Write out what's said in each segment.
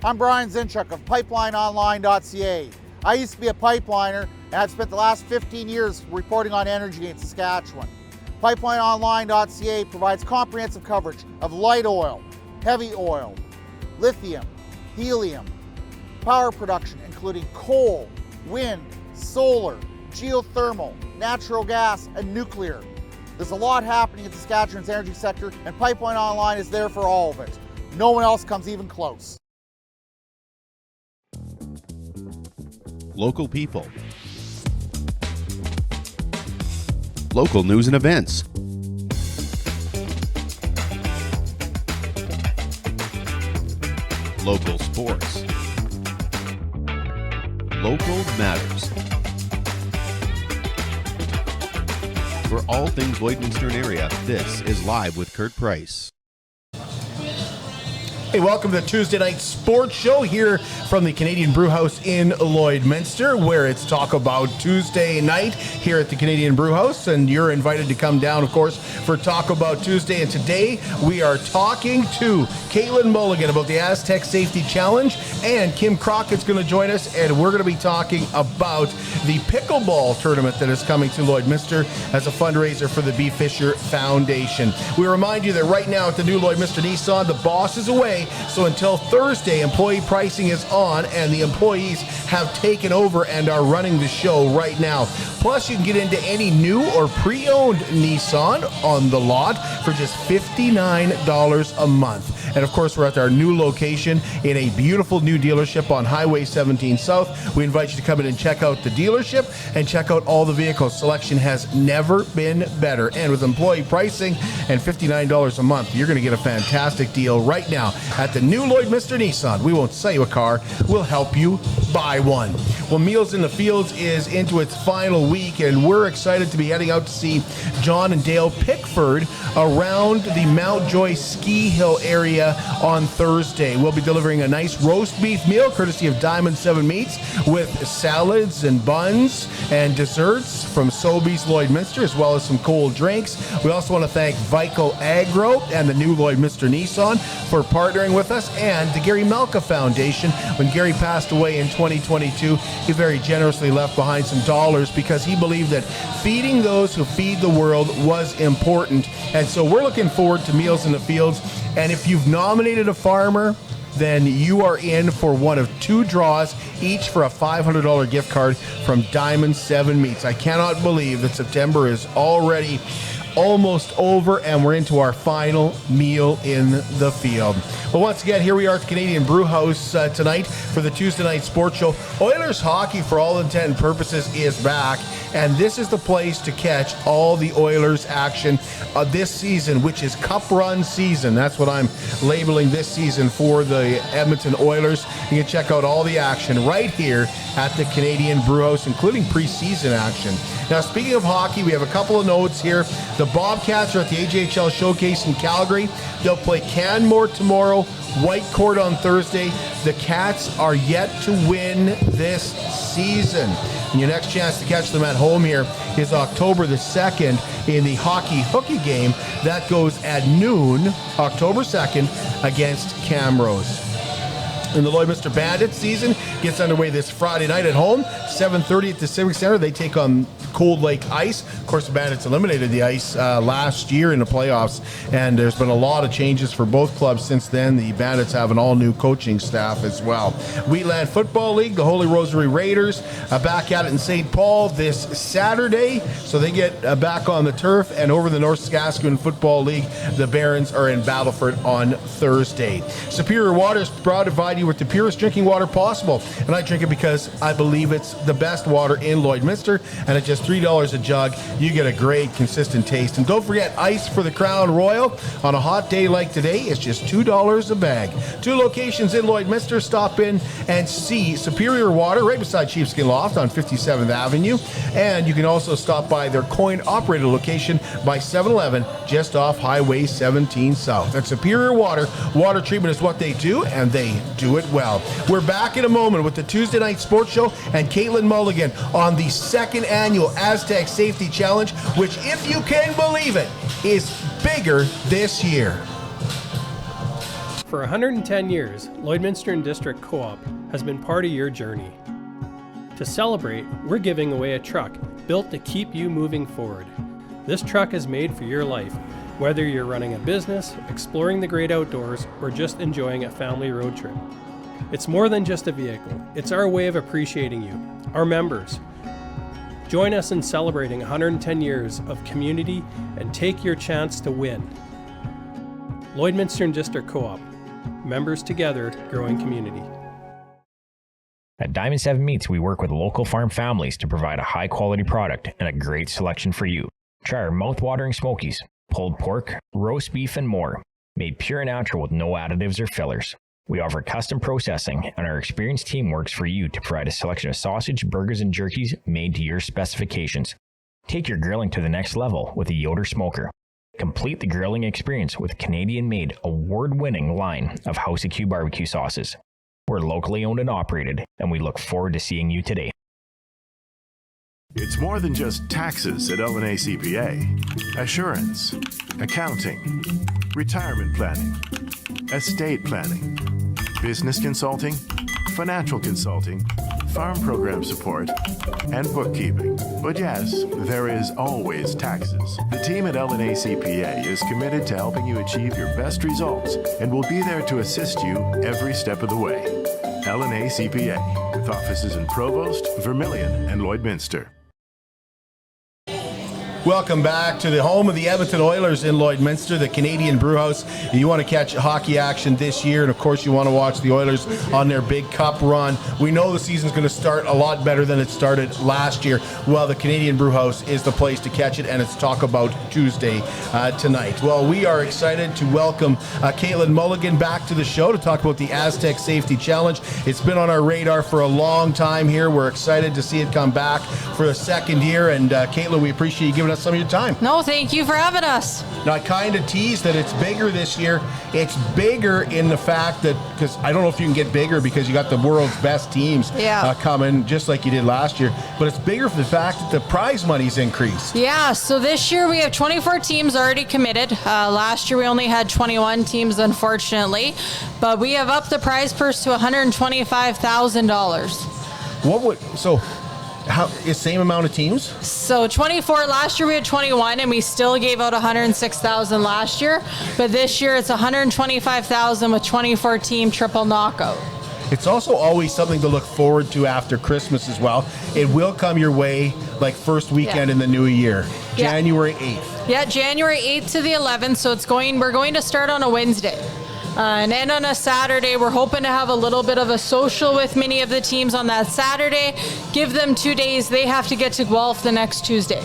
I'm Brian Zinchuk of PipelineOnline.ca. I used to be a pipeliner, and I've spent the last 15 years reporting on energy in Saskatchewan. PipelineOnline.ca provides comprehensive coverage of light oil, heavy oil, lithium, helium, power production including coal, wind, solar, geothermal, natural gas, and nuclear. There's a lot happening in Saskatchewan's energy sector, and Pipeline Online is there for all of it. No one else comes even close. Local people. Local news and events. Local sports. Local matters. For all things Lloydminster area, this is Live with Kurt Price. Hey, welcome to the Tuesday Night Sports Show here from the Canadian Brewhouse in Lloydminster, where it's Talk About Tuesday night here at the Canadian Brewhouse, and you're invited to come down, of course, for Talk About Tuesday. And today we are talking to Caitlin Mulligan about the Astec Safety Challenge, and Kim Crockett's going to join us, and we're going to be talking about the Pickleball Tournament that is coming to Lloydminster as a fundraiser for the Bea Fisher Foundation. We remind you that right now at the new Lloydminster Nissan, the boss is away. So until Thursday, employee pricing is on, and the employees have taken over and are running the show right now. Plus, you can get into any new or pre-owned Nissan on the lot for just $59 a month. And of course, we're at our new location in a beautiful new dealership on Highway 17 South. We invite you to come in and check out the dealership and check out all the vehicles. Selection has never been better. And with employee pricing and $59 a month, you're going to get a fantastic deal right now at the new Lloydminster Nissan. We won't sell you a car, we'll help you buy one. Well, Meals in the Fields is into its final week, and we're excited to be heading out to see John and Dale Pickford around the Mount Joy Ski Hill area on Thursday. We'll be delivering a nice roast beef meal courtesy of Diamond 7 Meats with salads and buns and desserts from Sobeys Lloydminster, as well as some cold drinks. We also want to thank Vico Agro and the new Lloydminster Nissan for partnering with us, and the Gary Malka Foundation. When Gary passed away in 2022, he very generously left behind some dollars because he believed that feeding those who feed the world was important. And so we're looking forward to Meals in the Fields. And if you've nominated a farmer, then you are in for one of two draws, each for a $500 gift card from Diamond 7 Meats. I cannot believe that September is already almost over, and we're into our final meal in the field. Well, once again, here we are at the Canadian Brewhouse tonight for the Tuesday Night Sports Show. Oilers hockey, for all intent and purposes, is back, and this is the place to catch all the Oilers action this season, which is Cup Run season. That's what I'm labeling this season for the Edmonton Oilers. You can check out all the action right here at the Canadian Brewhouse, including preseason action. Now, speaking of hockey, we have a couple of notes here. The Bobcats are at the AJHL Showcase in Calgary. They'll play Canmore tomorrow, Whitecourt on Thursday. The Cats are yet to win this season. And your next chance to catch them at home here is October the 2nd in the hockey hooky game. That goes at noon, October 2nd, against Camrose. And the Lloydminster Bandits season gets underway this Friday night at home, 7:30 at the Civic Center. They take on Cold Lake Ice. Of course, the Bandits eliminated the Ice last year in the playoffs, and there's been a lot of changes for both clubs since then. The Bandits have an all-new coaching staff as well. Wheatland Football League, the Holy Rosary Raiders, back at it in St. Paul this Saturday, so they get back on the turf. And over the North Saskatchewan Football League, the Barons are in Battleford on Thursday. Superior Water is proud to provide you with the purest drinking water possible, and I drink it because I believe it's the best water in Lloydminster, and at just $3 a jug, you get a great, consistent taste. And don't forget ice for the Crown Royal. On a hot day like today, it's just $2 a bag. 2 locations in Lloydminster. Stop in and see Superior Water right beside Sheepskin Loft on 57th Avenue, and you can also stop by their coin-operated location by 7-Eleven just off Highway 17 South. At Superior Water, water treatment is what they do, and they do it well. We're back in a moment with the Tuesday Night Sports Show and Caitlin Mulligan on the 2nd Annual Astec Safety Challenge, which, if you can believe it, is bigger this year. For 110 years, Lloydminster and District Co-op has been part of your journey. To celebrate, we're giving away a truck built to keep you moving forward. This truck is made for your life, whether you're running a business, exploring the great outdoors, or just enjoying a family road trip. It's more than just a vehicle. It's our way of appreciating you, our members. Join us in celebrating 110 years of community and take your chance to win. Lloydminster and District Co-op. Members together, growing community. At Diamond 7 Meats, we work with local farm families to provide a high-quality product and a great selection for you. Try our mouth-watering smokies, pulled pork, roast beef, and more, made pure and natural with no additives or fillers. We offer custom processing, and our experienced team works for you to provide a selection of sausage, burgers, and jerkies made to your specifications. Take your grilling to the next level with a Yoder smoker. Complete the grilling experience with Canadian-made, award-winning line of House of Q barbecue sauces. We're locally owned and operated, and we look forward to seeing you today. It's more than just taxes at L&A CPA. Assurance, accounting, retirement planning, estate planning, business consulting, financial consulting, farm program support, and bookkeeping. But yes, there is always taxes. The team at L&A CPA is committed to helping you achieve your best results and will be there to assist you every step of the way. L&A CPA, with offices in Provost, Vermilion, and Lloydminster. Welcome back to the home of the Edmonton Oilers in Lloydminster, the Canadian Brewhouse. You want to catch hockey action this year, and of course you want to watch the Oilers on their big cup run. We know the season's going to start a lot better than it started last year. Well, the Canadian Brewhouse is the place to catch it, and it's Talk About Tuesday tonight. Well, we are excited to welcome Caitlin Mulligan back to the show to talk about the Astec Safety Challenge. It's been on our radar for a long time here. We're excited to see it come back for a second year, and Caitlin, we appreciate you giving us some of your time. No, thank you for having us. Now, I kind of teased that it's bigger this year. It's bigger in the fact that, because I don't know if you can get bigger because you got the world's best teams coming, just like you did last year, but it's bigger for the fact that the prize money's increased. Yeah, so this year we have 24 teams already committed. Last year we only had 21 teams, unfortunately, but we have upped the prize purse to $125,000. How is same amount of teams? So 24, last year we had 21 and we still gave out 106,000 last year, but this year it's 125,000 with 24 team triple knockout. It's also always something to look forward to after Christmas as well. It will come your way like first weekend in the new year, January 8th. Yeah, January 8th to the 11th, so we're going to start on a Wednesday. And then on a Saturday, we're hoping to have a little bit of a social with many of the teams on that Saturday. Give them 2 days. They have to get to Guelph the next Tuesday.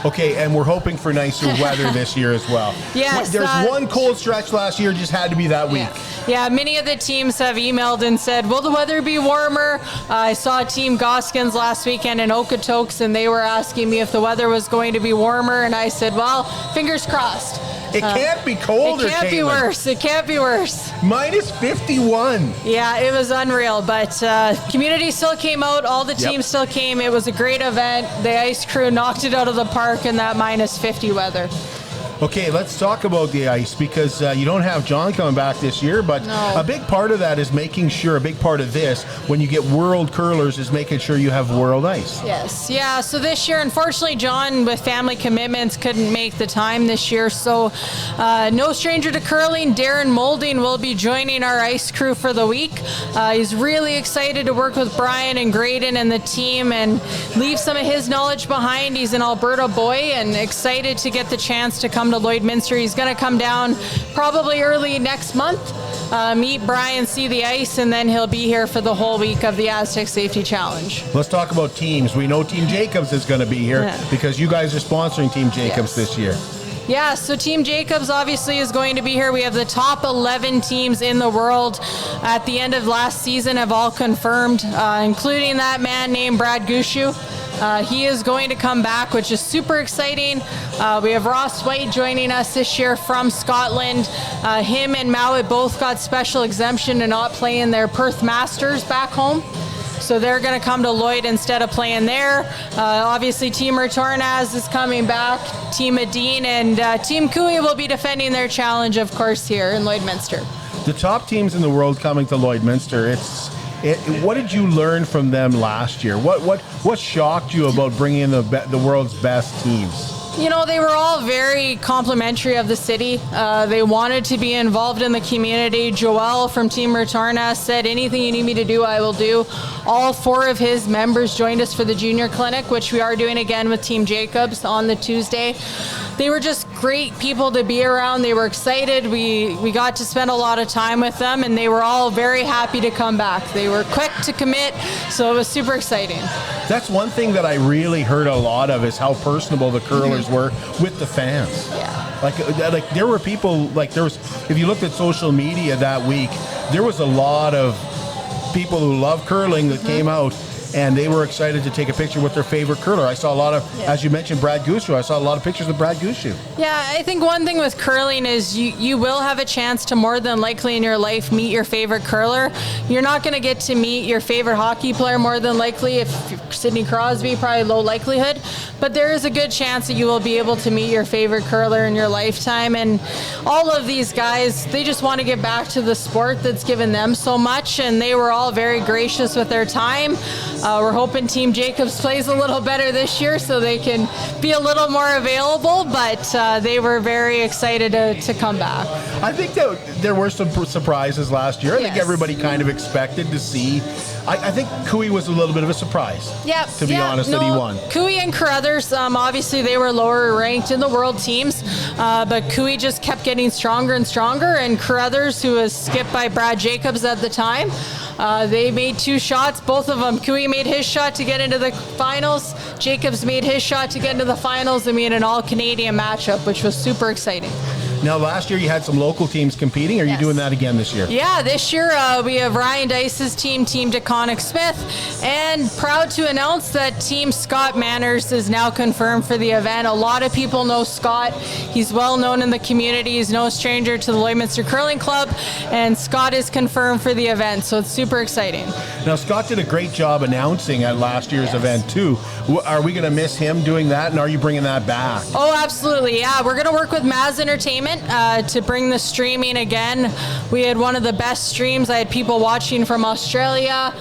Okay, and we're hoping for nicer weather this year as well. Yes. There's one cold stretch last year, just had to be that week. Yeah, many of the teams have emailed and said, will the weather be warmer? I saw Team Goskins last weekend in Okotoks, and they were asking me if the weather was going to be warmer, and I said, well, fingers crossed. It can't be colder, It can't be worse. It can't be worse. Minus 51. Yeah, it was unreal, but community still came out. All the teams still came. It was a great event. The ice crew knocked it out of the park in that minus 50 weather. Okay, let's talk about the ice, because you don't have John coming back this year, but a big part of that is making sure, a big part of this, when you get world curlers, is making sure you have world ice. Yes, yeah, so this year, unfortunately, John, with family commitments, couldn't make the time this year, so no stranger to curling, Darren Moulding will be joining our ice crew for the week. He's really excited to work with Brian and Graydon and the team and leave some of his knowledge behind. He's an Alberta boy and excited to get the chance to come to Lloydminster. He's going to come down probably early next month, meet Brian, see the ice, and then he'll be here for the whole week of the Astec Safety Challenge. Let's talk about teams. We know Team Jacobs is going to be here because you guys are sponsoring Team Jacobs this year. Yeah, so Team Jacobs obviously is going to be here. We have the top 11 teams in the world at the end of last season have all confirmed, including that man named Brad Gushu. He is going to come back, which is super exciting. We have Ross White joining us this year from Scotland. Him and Mowat both got special exemption to not play in their Perth Masters back home. So they're going to come to Lloyd instead of playing there. Obviously, Team Retornaz is coming back. Team Adine and Team Cooey will be defending their challenge, of course, here in Lloydminster. The top teams in the world coming to Lloydminster. What did you learn from them last year? What shocked you about bringing in the world's best teams? You know, they were all very complimentary of the city. They wanted to be involved in the community. Joel from Team Retorna said, anything you need me to do, I will do. All 4 of his members joined us for the junior clinic, which we are doing again with Team Jacobs on the Tuesday. They were just great people to be around. They were excited. We got to spend a lot of time with them, and they were all very happy to come back. They were quick to commit, so it was super exciting. That's one thing that I really heard a lot of, is how personable the curlers were with the fans. Yeah. Like there were people, if you looked at social media that week, there was a lot of people who love curling that came out, and they were excited to take a picture with their favorite curler. I saw a lot of, as you mentioned, Brad Gushu. I saw a lot of pictures of Brad Gushu. Yeah, I think one thing with curling is you will have a chance to more than likely in your life meet your favorite curler. You're not going to get to meet your favorite hockey player more than likely. If Sidney Crosby, probably low likelihood. But there is a good chance that you will be able to meet your favorite curler in your lifetime. And all of these guys, they just want to get back to the sport that's given them so much. And they were all very gracious with their time. We're hoping Team Jacobs plays a little better this year so they can be a little more available, but they were very excited to come back. I think that there were some surprises last year. I think everybody kind of expected to see. I think Cooey was a little bit of a surprise, to be honest, that he won. Cooey and Carruthers, obviously they were lower ranked in the world teams, but Cooey just kept getting stronger and stronger, and Carruthers, who was skipped by Brad Jacobs at the time, they made 2 shots, both of them. Cooey made his shot to get into the finals. Jacobs made his shot to get into the finals. They made an all-Canadian matchup, which was super exciting. Now, last year you had some local teams competing. Are you doing that again this year? Yeah, this year we have Ryan Dice's team, Team DeConnick Smith, and proud to announce that Team Scott Manners is now confirmed for the event. A lot of people know Scott. He's well known in the community. He's no stranger to the Lloydminster Curling Club, and Scott is confirmed for the event, so it's super exciting. Now, Scott did a great job announcing at last year's event, too. Are we going to miss him doing that, and are you bringing that back? Oh, absolutely, yeah. We're going to work with Maz Entertainment to bring the streaming again. We had one of the best streams. I had people watching from Australia,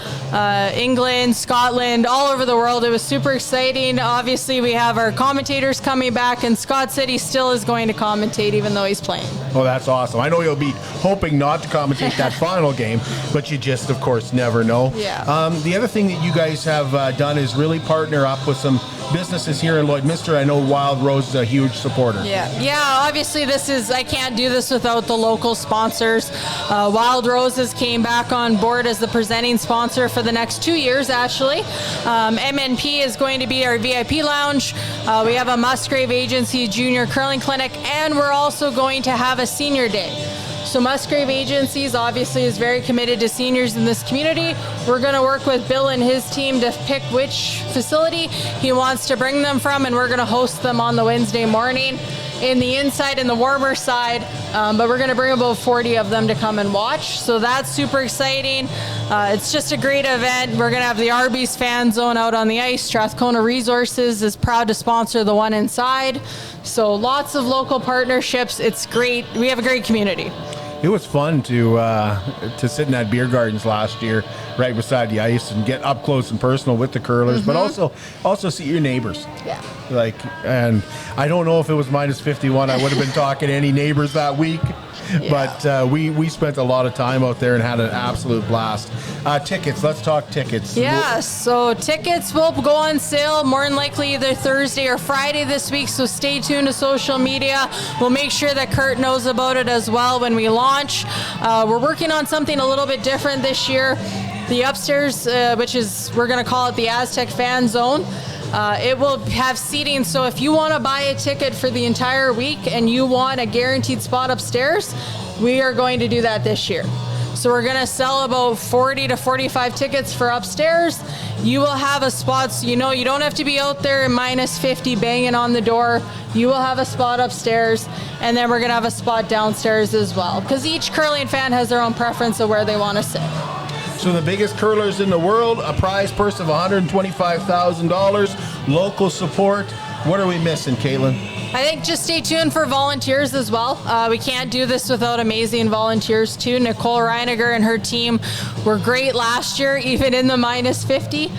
England, Scotland, all over the world. It was super exciting. Obviously, we have our commentators coming back, and Scott said he still is going to commentate even though he's playing. Oh, that's awesome. I know you'll be hoping not to commentate that final game, but you just, of course, never know. Yeah. The other thing that you guys have done is really partner up with some businesses here in Lloydminster. I know Wild Rose is a huge supporter. Yeah, obviously I can't do this without the local sponsors. Wild Roses came back on board as the presenting sponsor for the next 2 years, actually. MNP is going to be our VIP lounge. We have a Musgrave Agency Junior Curling Clinic, and we're also going to have a senior day. So Musgrave Agencies obviously is very committed to seniors in this community. We're going to work with Bill and his team to pick which facility he wants to bring them from, and we're going to host them on the Wednesday morning in the inside and the warmer side, but we're going to bring about 40 of them to come and watch. So that's super exciting. It's just a great event. We're going to have the Arby's fan zone out on the ice. Strathcona Resources is proud to sponsor the one inside. So lots of local partnerships. It's great. We have a great community. It was fun to sit in that beer gardens last year, right beside the ice, and get up close and personal with the curlers, but also see your neighbors. Yeah. And I don't know if it was minus 51. I would have been talking to any neighbors that week. Yeah. But we spent a lot of time out there and had an absolute blast. Tickets, let's talk tickets. Yeah, so tickets will go on sale more than likely either Thursday or Friday this week, so stay tuned to social media. We'll make sure that Kurt knows about it as well when we launch. We're working on something a little bit different this year. The upstairs, which is, we're going to call it the Aztec Fan Zone. It will have seating, so if you want to buy a ticket for the entire week and you want a guaranteed spot upstairs, we are going to do that this year. So we're going to sell about 40 to 45 tickets for upstairs. You will have a spot, so you don't have to be out there in minus 50 banging on the door. You will have a spot upstairs, and then we're going to have a spot downstairs as well, because each curling fan has their own preference of where they want to sit. So the biggest curlers in the world, a prize purse of $125,000, local support. What are we missing, Caitlin? I think just stay tuned for volunteers as well. We can't do this without amazing volunteers too. Nicole Reiniger and her team were great last year, even in the minus 50.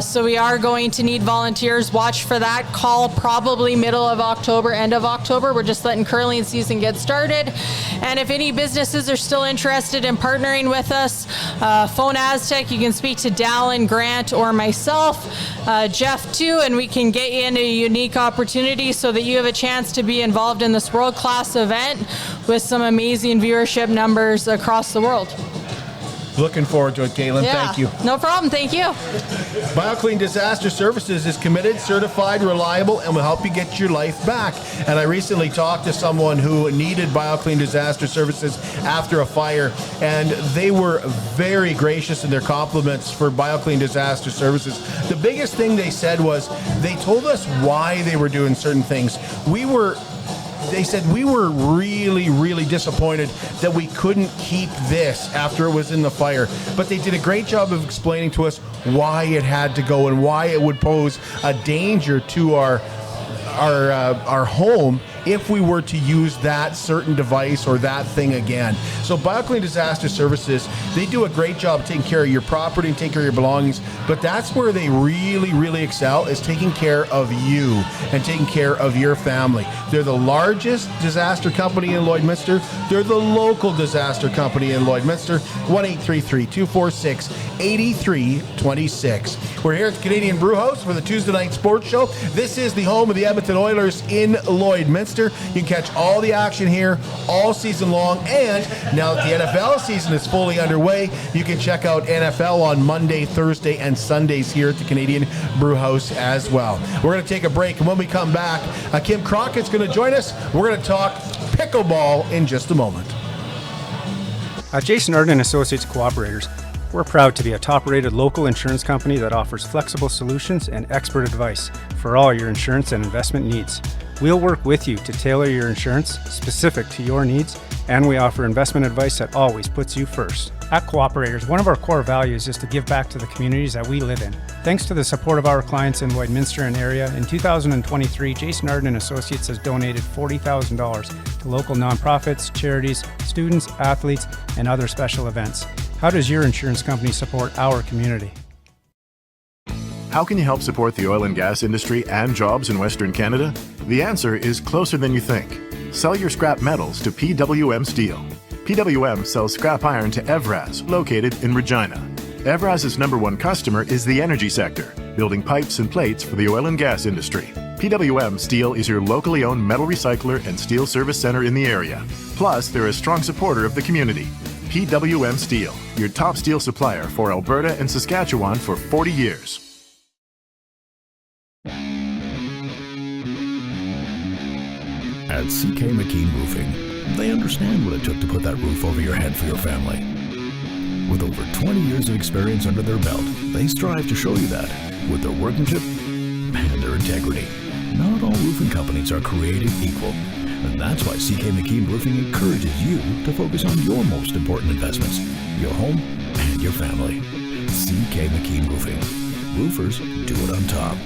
So we are going to need volunteers. Watch for that call probably middle of October, end of October. We're just letting curling season get started. And if any businesses are still interested in partnering with us, phone Aztec. You can speak to Dallin, Grant, or myself, Jeff too, and we can get you into a unique opportunity so that you have a chance to be involved in this world-class event with some amazing viewership numbers across the world. Looking forward to it, Caitlin. Yeah, Thank you. no problem. Thank you. BioClean Disaster Services is committed, certified, reliable, and will help you get your life back. And I recently talked to someone who needed BioClean Disaster Services after a fire, and they were very gracious in their compliments for BioClean Disaster Services. The biggest thing they said was they told us why they were doing certain things. They said we were really, really disappointed that we couldn't keep this after it was in the fire. But they did a great job of explaining to us why it had to go and why it would pose a danger to our home if we were to use that certain device or that thing again. So BioClean Disaster Services, they do a great job of taking care of your property and taking care of your belongings, but that's where they really, really excel, is taking care of you and taking care of your family. They're the largest disaster company in Lloydminster. They're the local disaster company in Lloydminster. 1-833-246-8326. We're here at the Canadian Brewhouse for the Tuesday Night Sports Show. This is the home of the Edmonton Oilers in Lloydminster. You can catch all the action here all season long, and now that the NFL season is fully underway, you can check out NFL on Monday, Thursday, and Sundays here at the Canadian Brewhouse as well. We're going to take a break, and when we come back, Kim Crockett's going to join us. We're going to talk pickleball in just a moment. At Jason Arden Associates Cooperators, we're proud to be a top-rated local insurance company that offers flexible solutions and expert advice for all your insurance and investment needs. We'll work with you to tailor your insurance specific to your needs, and we offer investment advice that always puts you first. At Cooperators, one of our core values is to give back to the communities that we live in. Thanks to the support of our clients in Lloydminster and area, in 2023, Jason Arden Associates has donated $40,000 to local nonprofits, charities, students, athletes, and other special events. How does your insurance company support our community? How can you help support the oil and gas industry and jobs in Western Canada? The answer is closer than you think. Sell your scrap metals to PWM Steel. PWM sells scrap iron to Evraz, located in Regina. Evraz's #1 customer is the energy sector, building pipes and plates for the oil and gas industry. PWM Steel is your locally owned metal recycler and steel service center in the area. Plus, they're a strong supporter of the community. PWM Steel, your top steel supplier for Alberta and Saskatchewan for 40 years. At CK McKean Roofing, they understand what it took to put that roof over your head for your family. With over 20 years of experience under their belt, they strive to show you that with their workmanship and their integrity. Not all roofing companies are created equal, and that's why CK McKean Roofing encourages you to focus on your most important investments, your home and your family. CK McKean Roofing. Roofers do it on top.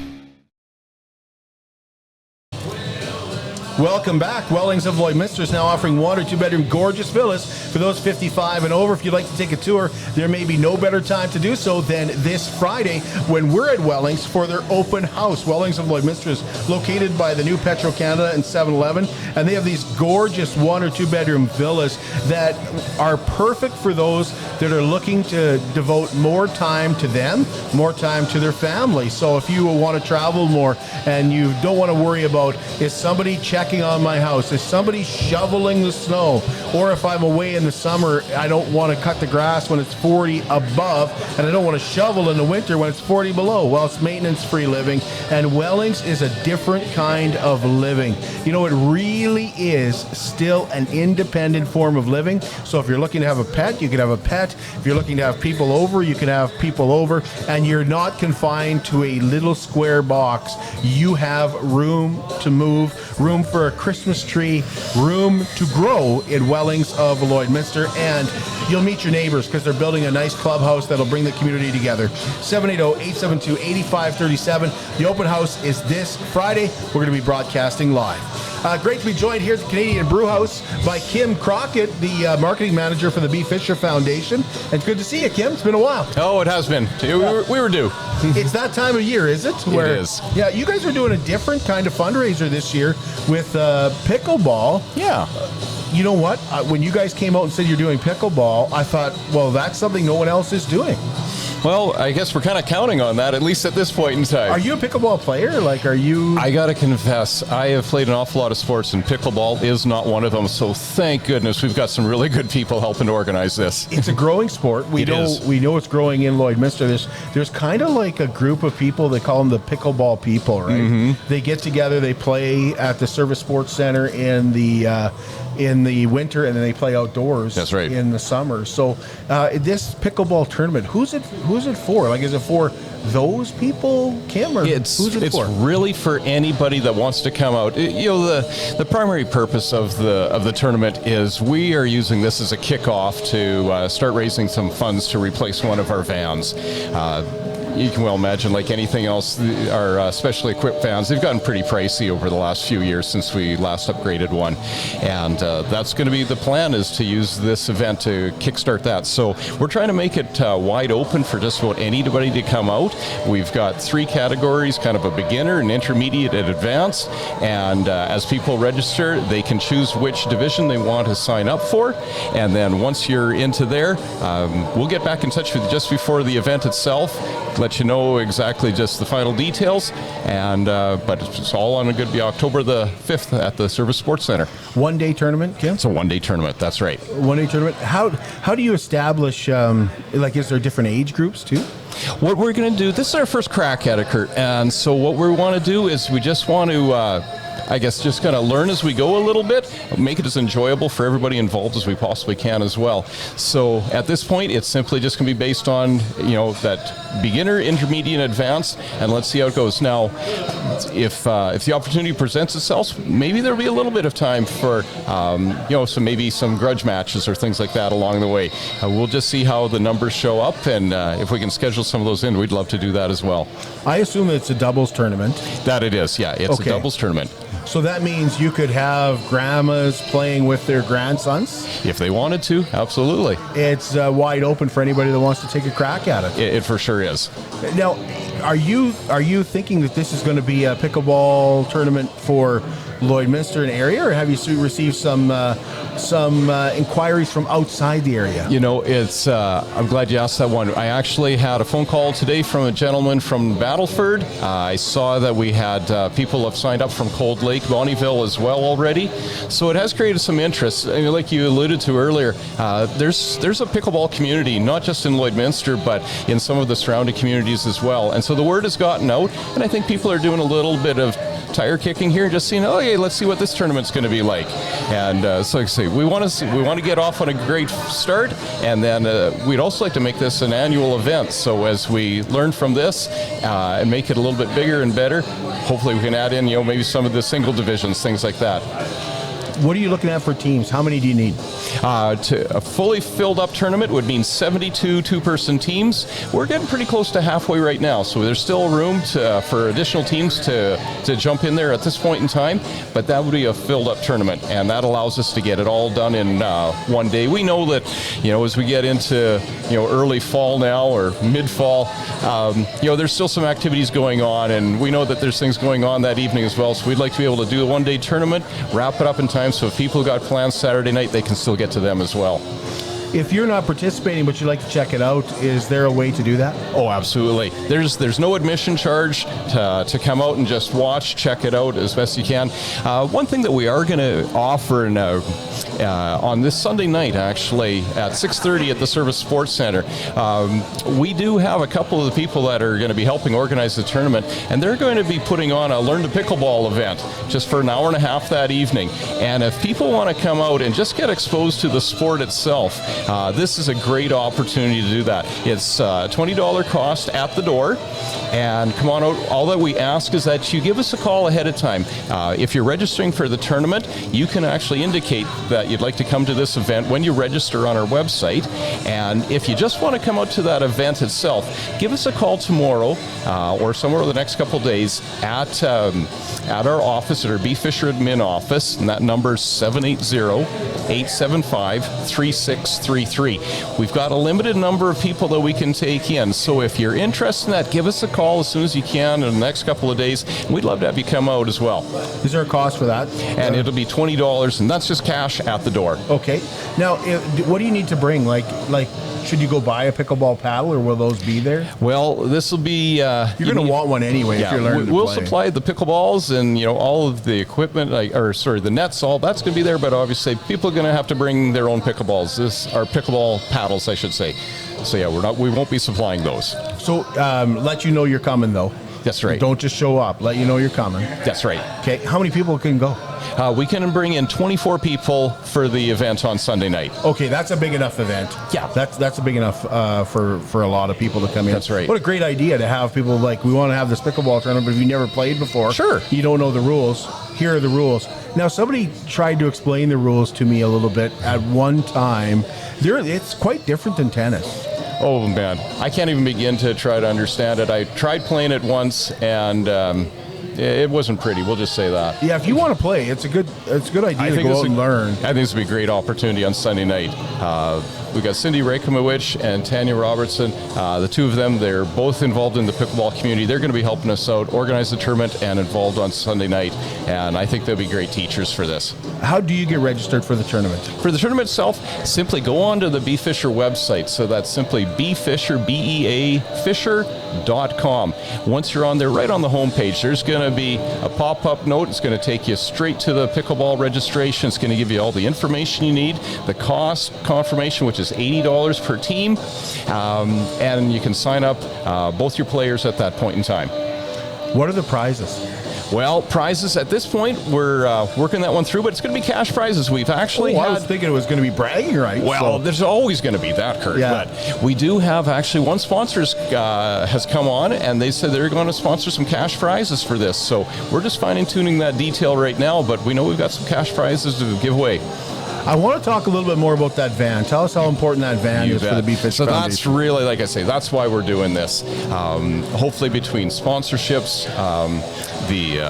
Welcome back. Wellings of Lloydminster is now offering 1 or 2 bedroom gorgeous villas for those 55 and over. If you'd like to take a tour, there may be no better time to do so than this Friday when we're at Wellings for their open house. Wellings of Lloydminster is located by the new Petro-Canada and 7-Eleven, and they have these gorgeous 1 or 2 bedroom villas that are perfect for those that are looking to devote more time to them, more time to their family. So if you want to travel more and you don't want to worry about, is somebody checking on my house? Is somebody shoveling the snow? Or if I'm away in the summer, I don't want to cut the grass when it's 40 above, and I don't want to shovel in the winter when it's 40 below. Well, it's maintenance-free living, and Wellings is a different kind of living. You know, it really is still an independent form of living. So if you're looking to have a pet, you can have a pet. If you're looking to have people over, you can have people over, and you're not confined to a little square box. You have room to move, room for for a Christmas tree room to grow in Wellings of Lloydminster, and you'll meet your neighbors because they're building a nice clubhouse that'll bring the community together. 780-872-8537. The open house is this Friday. We're going to be broadcasting live. Great to be joined here at the Canadian Brewhouse by Kim Crockett, the marketing manager for the Bea Fisher Foundation. And it's good to see you, Kim. It's been a while. Oh, it has been. We were due. It's that time of year, is it? It is. Yeah, you guys are doing a different kind of fundraiser this year with pickleball. Yeah. You know what? When you guys came out and said you're doing pickleball, I thought, well, that's something no one else is doing. Well, I guess we're kind of counting on that, at least at this point in time. Are you a pickleball player? Like, are you... I got to confess, I have played an awful lot of sports, and pickleball is not one of them. So thank goodness we've got some really good people helping to organize this. It's a growing sport. We know it's growing in Lloydminster. There's kind of like a group of people, they call them the pickleball people, right? Mm-hmm. They get together, they play at the Service Sports Center in the winter, and then they play outdoors. That's right. In the summer. So this pickleball tournament, who's it for? Like, is it for those people, Kim, or who's it for? It's for? really for anybody that wants to come out. The primary purpose of the tournament is we are using this as a kickoff to start raising some funds to replace one of our vans. You can well imagine, like anything else, our specially equipped vans, they've gotten pretty pricey over the last few years since we last upgraded one. And that's going to be the plan, is to use this event to kickstart that. So we're trying to make it wide open for just about anybody to come out. We've got 3 categories, kind of a beginner, an intermediate, and advanced. And as people register, they can choose which division they want to sign up for. And then once you're into there, we'll get back in touch with you just before the event itself, let you know exactly just the final details, and but it's all going to be October the 5th at the Service Sports Center. One-day tournament, Kim? It's a one-day tournament, that's right. One-day tournament. How do you establish, is there different age groups too? What we're going to do, this is our first crack at it, Kurt, and so what we want to do is we just want to I guess just kind of learn as we go a little bit, make it as enjoyable for everybody involved as we possibly can as well. So at this point, it's simply just going to be based on, that beginner, intermediate, advanced, and let's see how it goes. Now, if the opportunity presents itself, maybe there'll be a little bit of time for, maybe some grudge matches or things like that along the way. We'll just see how the numbers show up, and if we can schedule some of those in, we'd love to do that as well. I assume it's a doubles tournament. That it is, yeah. It's a doubles tournament. So that means you could have grandmas playing with their grandsons? If they wanted to, absolutely. It's wide open for anybody that wants to take a crack at it. It for sure is. Now, are you thinking that this is going to be a pickleball tournament for Lloydminster and area, or have you received some inquiries from outside the area? It's I'm glad you asked that one. I actually had a phone call today from a gentleman from Battleford. I saw that we had people have signed up from Cold Lake, Bonnyville as well already. So it has created some interest. Like you alluded to earlier, there's a pickleball community, not just in Lloydminster, but in some of the surrounding communities as well. And so the word has gotten out, and I think people are doing a little bit of tire kicking here, just seeing, let's see what this tournament's going to be like. And so like I say, we want to get off on a great start, and then we'd also like to make this an annual event. So as we learn from this and make it a little bit bigger and better, hopefully we can add in, maybe some of the single divisions, things like that. What are you looking at for teams? How many do you need? A fully filled up tournament would mean 72 two-person teams. We're getting pretty close to halfway right now, so there's still room for additional teams to jump in there at this point in time, but that would be a filled up tournament, and that allows us to get it all done in one day. We know that, as we get into, early fall now or mid-fall, there's still some activities going on, and we know that there's things going on that evening as well, so we'd like to be able to do a one-day tournament, wrap it up in time, so if people got plans Saturday night, they can still get to them as well. If you're not participating but you'd like to check it out, is there a way to do that? Oh, absolutely. There's no admission charge to come out and just watch, check it out as best you can. One thing that we are going to offer on this Sunday night, actually, at 6:30 at the Service Sports Center, we do have a couple of the people that are going to be helping organize the tournament, and they're going to be putting on a Learn to Pickleball event just for an hour and a half that evening. And if people want to come out and just get exposed to the sport itself, this is a great opportunity to do that. It's a $20 cost at the door, and come on out. All that we ask is that you give us a call ahead of time. If you're registering for the tournament, you can actually indicate that you'd like to come to this event when you register on our website. And if you just want to come out to that event itself, give us a call tomorrow or somewhere over the next couple days at our office, at our Bea Fisher admin office, and that number is 780-875-3633. We've got a limited number of people that we can take in, so if you're interested in that, give us a call as soon as you can in the next couple of days. We'd love to have you come out as well. Is there a cost for that? And it'll be $20, and that's just cash at the door. Okay. Now, what do you need to bring? Like, should you go buy a pickleball paddle, or will those be there? Well, this will be... you're going to want one anyway if you're learning to play. We'll supply the pickleballs and, all of the equipment, the nets, all that's going to be there, but obviously people are going to have to bring their own pickleballs. Our pickleball paddles, I should say. So yeah, we won't be supplying those. So let you know you're coming, though. That's right. Don't just show up. Let you know you're coming. That's right. Okay. How many people can go? We can bring in 24 people for the event on Sunday night. Okay, that's a big enough event. Yeah. That's a big enough for a lot of people to come in. That's right. What a great idea to have people like, we want to have this pickleball tournament, but if you never played before, sure, you don't know the rules, here are the rules. Now, somebody tried to explain the rules to me a little bit at one time. It's quite different than tennis. Oh, man. I can't even begin to try to understand it. I tried playing it once, and it wasn't pretty. We'll just say that. Yeah, if you want to play, it's a good idea to go out and learn. I think this would be a great opportunity on Sunday night. We've got Cindy Rekamowicz and Tanya Robertson. The two of them, they're both involved in the pickleball community. They're going to be helping us out, organize the tournament, and involved on Sunday night. And I think they'll be great teachers for this. How do you get registered for the tournament? For the tournament itself, simply go on to the Bea Fisher website. So that's simply Bea Fisher, BEA Fisher.com. Once you're on there, right on the homepage, there's going to be a pop-up note. It's going to take you straight to the pickleball registration. It's going to give you all the information you need, the cost confirmation, which is $80 per team, and you can sign up both your players at that point in time. What are the prizes? Well, prizes at this point, we're working that one through, but it's going to be cash prizes. We've actually I was thinking it was going to be bragging rights. Well, there's always going to be that, Kurt. Yeah. But we do have actually one sponsor has come on, and they said they're going to sponsor some cash prizes for this. So we're just fine-tuning that detail right now, but we know we've got some cash prizes to give away. I want to talk a little bit more about that van. Tell us how important that van is for the Bea Fisher Foundation. So that's really, like I say, that's why we're doing this. Hopefully between sponsorships, the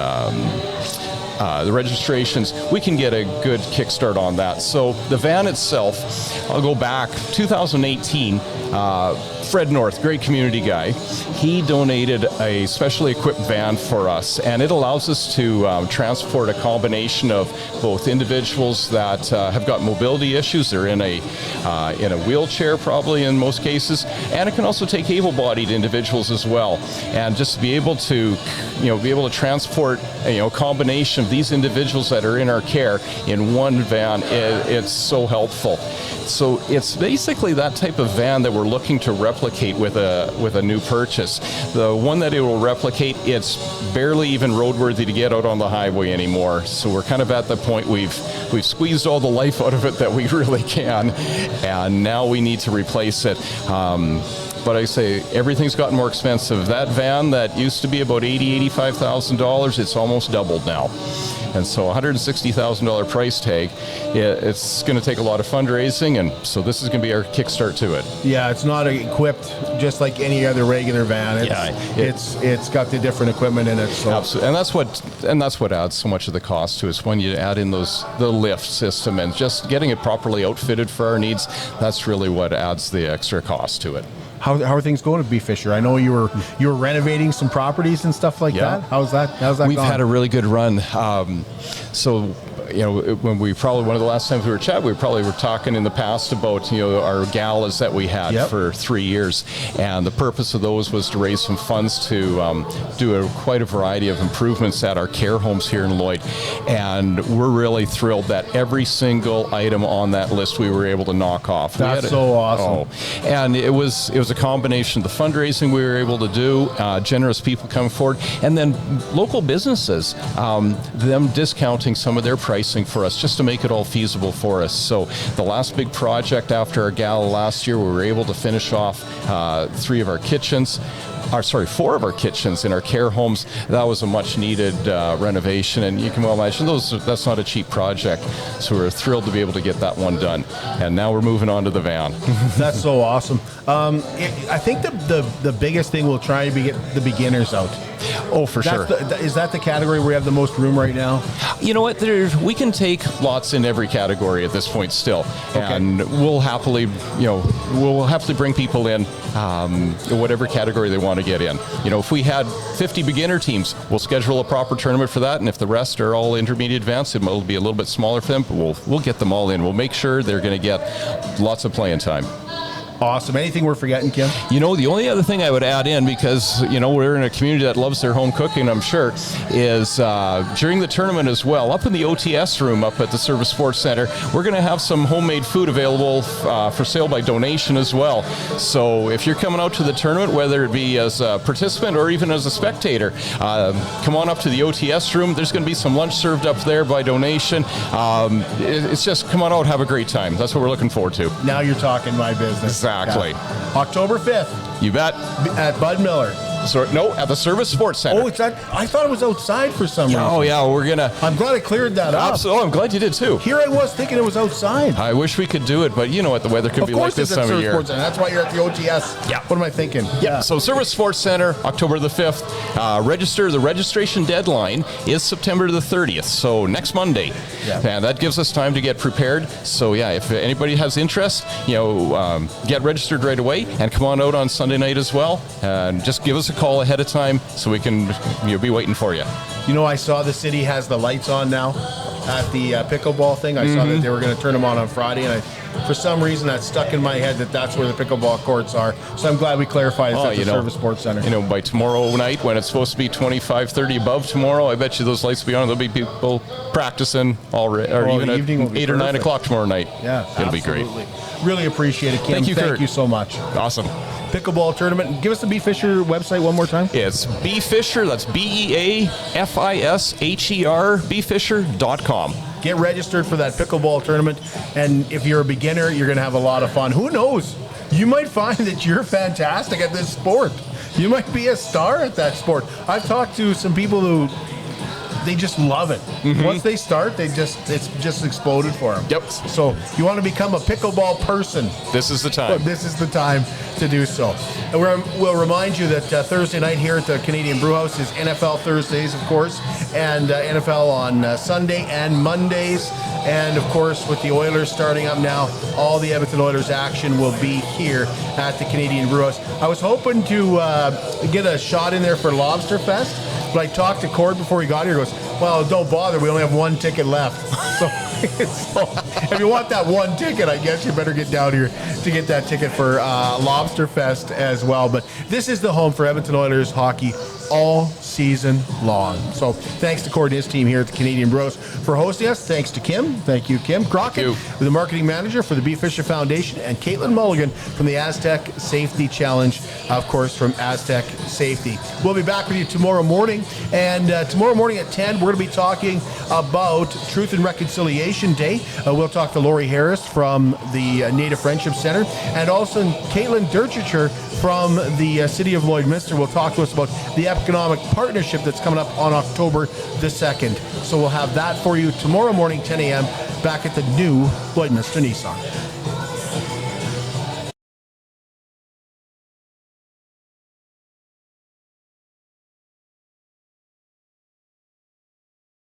registrations, we can get a good kickstart on that. So the van itself, I'll go back, 2018, Fred North, great community guy, he donated a specially equipped van for us, and it allows us to transport a combination of both individuals that have got mobility issues, they're in a wheelchair probably in most cases, and it can also take able-bodied individuals as well. And just to be able to, transport a combination of these individuals that are in our care in one van, it's so helpful. So it's basically that type of van that we're looking to replicate with a new purchase. The one that it will replicate, it's barely even roadworthy to get out on the highway anymore. So we're kind of at the point we've squeezed all the life out of it that we really can, and now we need to replace it. But I say everything's gotten more expensive. That van that used to be about $85,000, it's almost doubled now. And so $160,000 price tag, it's going to take a lot of fundraising, and so this is going to be our kickstart to it. Yeah, it's not equipped just like any other regular van. It's got the different equipment in it. So. Absolutely, and that's what adds so much of the cost to us when you add in the lift system and just getting it properly outfitted for our needs. That's really what adds the extra cost to it. How are things going at Bea Fisher? I know you were renovating some properties and stuff like that. How's that We've gone? had a really good run. When one of the last times we were chatting, we were talking in the past about our galas that we had for 3 years, and the purpose of those was to raise some funds to do quite a variety of improvements at our care homes here in Lloyd, and we're really thrilled that every single item on that list we were able to knock off. That's so awesome. And it was a combination of the fundraising we were able to do, generous people coming forward, and then local businesses, them discounting some of their prices pricing for us just to make it all feasible for us. So the last big project after our gala last year, we were able to finish off 4 of our kitchens in our care homes. That was a much needed renovation, and you can well imagine that's not a cheap project. So we're thrilled to be able to get that one done. And now we're moving on to the van. That's so awesome. I think the biggest thing we'll try to be get the beginners out. Oh, for sure. Is that the category where we have the most room right now? You know what? We can take lots in every category at this point still, and we'll happily bring people in whatever category they want to get in. You know, if we had 50 beginner teams, we'll schedule a proper tournament for that, and if the rest are all intermediate advanced, it will be a little bit smaller for them, but we'll get them all in. We'll make sure they're going to get lots of playing time. Awesome. Anything we're forgetting, Kim? You know, the only other thing I would add in, because, you know, we're in a community that loves their home cooking, I'm sure, is during the tournament as well, up in the OTS room up at the Service Sports Center, we're going to have some homemade food available for sale by donation as well. So if you're coming out to the tournament, whether it be as a participant or even as a spectator, come on up to the OTS room. There's going to be some lunch served up there by donation. It's just come on out, have a great time. That's what we're looking forward to. Now you're talking my business. Exactly. Yeah. October 5th. You bet. At Bud Miller. No, at the Service Sports Center. Oh, it's that. I thought it was outside for some reason. Oh, yeah, we're going to... I'm glad I cleared that up. Absolutely. I'm glad you did, too. Here I was thinking it was outside. I wish we could do it, but you know what? The weather could be like this time of year. Sports Center. That's why you're at the OTS. Yeah. What am I thinking? Yeah. So Service Sports Center, October the 5th. The registration deadline is September the 30th, so next Monday. Yeah. And that gives us time to get prepared. So, yeah, if anybody has interest, get registered right away and come on out on Sunday night as well. And just give us a call ahead of time so we can be waiting for you. You know, I saw the city has the lights on now at the pickleball thing. I saw that they were going to turn them on Friday, and for some reason that stuck in my head that's where the pickleball courts are. So I'm glad we clarified it's at the Service Sports Center. You know, by tomorrow night when it's supposed to be 25, 30 above tomorrow, I bet you those lights will be on. There'll be people practicing already, or even at 8 or 9 o'clock tomorrow night. Yeah, it'll be great. Really appreciate it, Kim. Thank you so much. Awesome. Pickleball Tournament. Give us the Bea Fisher website one more time. It's Bea Fisher. That's BeaFisher, BeaFisher.com. Get registered for that pickleball tournament, and if you're a beginner, you're going to have a lot of fun. Who knows? You might find that you're fantastic at this sport. You might be a star at that sport. I've talked to some people who they just love it. Once they start, it's just exploded for them. Yep. So you want to become a pickleball person. This is the time. This is the time to do so. And we'll remind you that Thursday night here at the Canadian Brewhouse is NFL Thursdays, of course, and NFL on Sunday and Mondays. And, of course, with the Oilers starting up now, all the Edmonton Oilers action will be here at the Canadian Brewhouse. I was hoping to get a shot in there for Lobster Fest, but I talked to Cord before he got here. He goes, well, don't bother. We only have one ticket left. So if you want that one ticket, I guess you better get down here to get that ticket for Lobster Fest as well. But this is the home for Edmonton Oilers hockey all season long. So thanks to Cord and his team here at the Canadian Brewhouse for hosting us. Thanks to Kim. Thank you, Kim Crockett, the marketing manager for the Bea Fisher Foundation, and Caitlin Mulligan from the Astec Safety Challenge, of course, from Astec Safety. We'll be back with you tomorrow morning, and tomorrow morning at 10, we're going to be talking about Truth and Reconciliation Day. We'll talk to Lori Harris from the Native Friendship Center, and also Caitlin Derchicher from the City of Lloydminster will talk to us about the economic partnership that's coming up on October the 2nd. So we'll have that for you tomorrow morning, 10 a.m., back at the new Lloydminster Nissan.